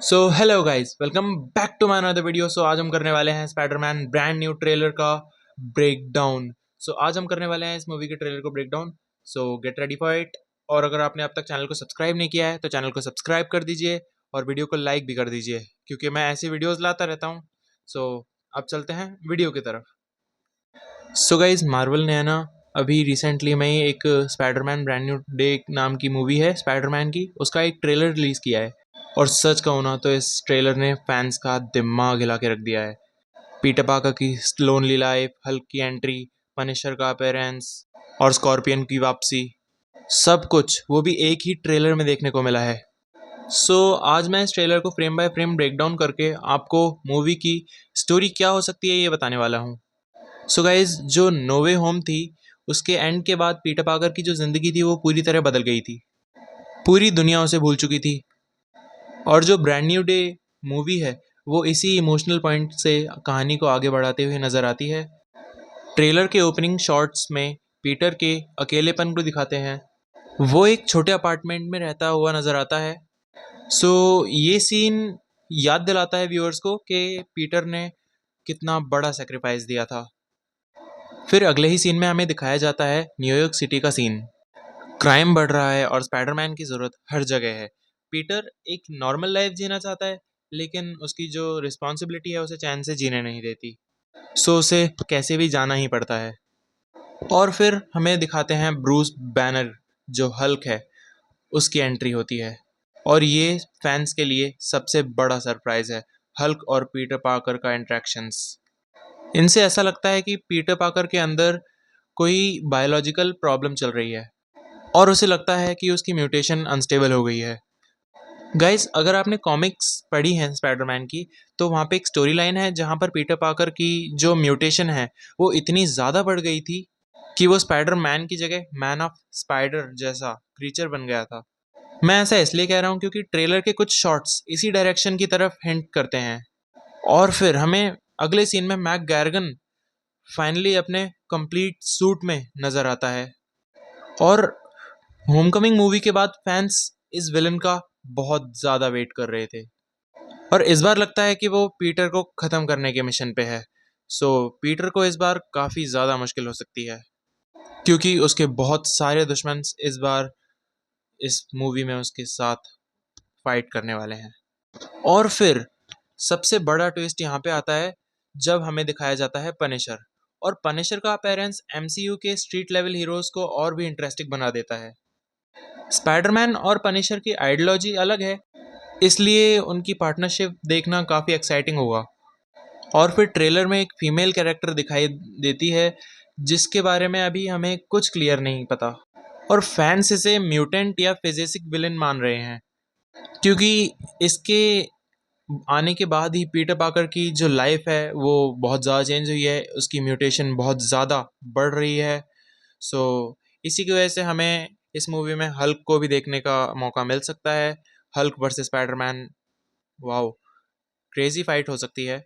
So hello guys, welcome back to my another video. So आज हम करने वाले हैं स्पाइडरमैन ब्रांड न्यू ट्रेलर का ब्रेक डाउन। सो आज हम करने वाले हैं इस मूवी के ट्रेलर को break down. So get ready for it. और अगर आपने अब तक चैनल को सब्सक्राइब नहीं किया है तो चैनल को सब्सक्राइब कर दीजिए और वीडियो को लाइक भी कर दीजिए, क्योंकि मैं ऐसी वीडियोज़ लाता रहता हूँ। सो अब चलते हैं वीडियो की तरफ। सो गाइज, मार्वल ने है ना अभी रिसेंटली में ही एक स्पाइडरमैन ब्रांड न्यू डे नाम की मूवी है स्पाइडरमैन की, उसका एक ट्रेलर रिलीज़ किया है। और सच कहूँ ना तो इस ट्रेलर ने फैंस का दिमाग हिला के रख दिया है। पीटर पार्कर की लोनली लाइफ, हल्क की एंट्री, पनिशर का अपीयरेंस और स्कॉर्पियन की वापसी, सब कुछ वो भी एक ही ट्रेलर में देखने को मिला है। सो आज मैं इस ट्रेलर को frame by frame break down करके आपको मूवी की स्टोरी क्या हो सकती है ये बताने वाला हूँ। सो गाइज, जो नो वे होम थी उसके एंड के बाद पीटर पार्कर की जो ज़िंदगी थी वो पूरी तरह बदल गई थी। पूरी दुनिया उसे भूल चुकी थी। और जो ब्रांड न्यू डे मूवी है वो इसी इमोशनल पॉइंट से कहानी को आगे बढ़ाते हुए नज़र आती है। ट्रेलर के ओपनिंग शॉट्स में पीटर के अकेलेपन को दिखाते हैं। वो एक छोटे अपार्टमेंट में रहता हुआ नज़र आता है। सो ये सीन याद दिलाता है व्यूअर्स को कि पीटर ने कितना बड़ा सेक्रीफाइस दिया था। फिर अगले ही सीन में हमें दिखाया जाता है न्यूयॉर्क सिटी का सीन। क्राइम बढ़ रहा है और स्पाइडरमैन की ज़रूरत हर जगह है। पीटर एक नॉर्मल लाइफ जीना चाहता है, लेकिन उसकी जो रिस्पॉन्सिबिलिटी है उसे चैन से जीने नहीं देती। सो उसे कैसे भी जाना ही पड़ता है। और फिर हमें दिखाते हैं ब्रूस बैनर, जो हल्क है, उसकी एंट्री होती है। और ये फैंस के लिए सबसे बड़ा सरप्राइज है, हल्क और पीटर पार्कर का इंट्रैक्शंस। इनसे ऐसा लगता है कि पीटर पार्कर के अंदर कोई बायोलॉजिकल प्रॉब्लम चल रही है और उसे लगता है कि उसकी म्यूटेशन अनस्टेबल हो गई है। गाइस, अगर आपने कॉमिक्स पढ़ी हैं स्पाइडरमैन की, तो वहाँ पे एक स्टोरी लाइन है जहाँ पर पीटर पार्कर की जो म्यूटेशन है वो इतनी ज़्यादा बढ़ गई थी कि वो स्पाइडरमैन की जगह मैन ऑफ स्पाइडर जैसा क्रीचर बन गया था। मैं ऐसा इसलिए कह रहा हूँ क्योंकि ट्रेलर के कुछ शॉट्स इसी डायरेक्शन की तरफ हिंट करते हैं। और फिर हमें अगले सीन में मैक गैरगन फाइनली अपने कंप्लीट सूट में नज़र आता है। और होमकमिंग मूवी के बाद फैंस इस विलन का बहुत ज़्यादा वेट कर रहे थे और इस बार लगता है कि वो पीटर को ख़त्म करने के मिशन पे है। सो पीटर को इस बार काफ़ी ज़्यादा मुश्किल हो सकती है, क्योंकि उसके बहुत सारे दुश्मन इस बार इस मूवी में उसके साथ फाइट करने वाले हैं। और फिर सबसे बड़ा ट्विस्ट यहाँ पे आता है जब हमें दिखाया जाता है पनिशर। और पनिशर का अपीयरेंस एमसीयू के स्ट्रीट लेवल हीरोज़ को और भी इंटरेस्टिंग बना देता है। स्पाइडरमैन और पनिशर की आइडियोलॉजी अलग है, इसलिए उनकी पार्टनरशिप देखना काफ़ी एक्साइटिंग होगा। और फिर ट्रेलर में एक फीमेल कैरेक्टर दिखाई देती है जिसके बारे में अभी हमें कुछ क्लियर नहीं पता। और फैंस इसे म्यूटेंट या फिजिसिक विलन मान रहे हैं, क्योंकि इसके आने के बाद ही पीटर पार्कर की जो लाइफ है वो बहुत ज़्यादा चेंज हुई है, उसकी म्यूटेशन बहुत ज़्यादा बढ़ रही है। सो इसी की वजह से हमें इस मूवी में हल्क को भी देखने का मौका मिल सकता है। Hulk versus Spiderman, wow, crazy fight हो सकती है।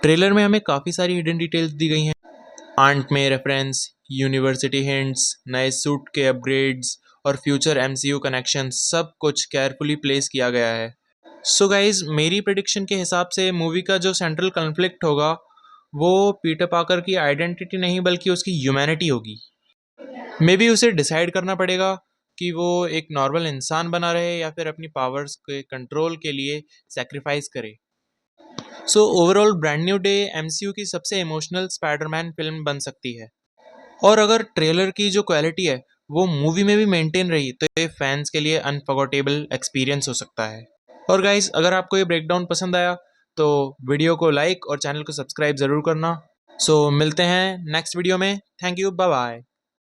ट्रेलर में हमें काफ़ी सारी हिडन डिटेल्स दी गई हैं। आंट में रेफरेंस, यूनिवर्सिटी हिंट्स, नए सूट के अपग्रेड्स और फ्यूचर एमसीयू कनेक्शन, सब कुछ केयरफुली प्लेस किया गया है। सो गाइज, मेरी प्रिडिक्शन के हिसाब से मूवी का जो सेंट्रल कन्फ्लिक्ट होगा वो पीटर पार्कर की आइडेंटिटी नहीं बल्कि उसकी ह्यूमैनिटी होगी। मे बी उसे डिसाइड करना पड़ेगा कि वो एक नॉर्मल इंसान बना रहे या फिर अपनी पावर्स के कंट्रोल के लिए सेक्रीफाइस करे। So overall brand new day MCU की सबसे इमोशनल स्पाइडरमैन फिल्म बन सकती है। और अगर ट्रेलर की जो क्वालिटी है वो मूवी में भी मेंटेन रही तो ये फैंस के लिए अनफॉरगेटेबल एक्सपीरियंस हो सकता है। और गाइस, अगर आपको ये ब्रेकडाउन पसंद आया तो वीडियो को लाइक और चैनल को सब्सक्राइब ज़रूर करना। सो मिलते हैं नेक्स्ट वीडियो में। Thank you, bye bye.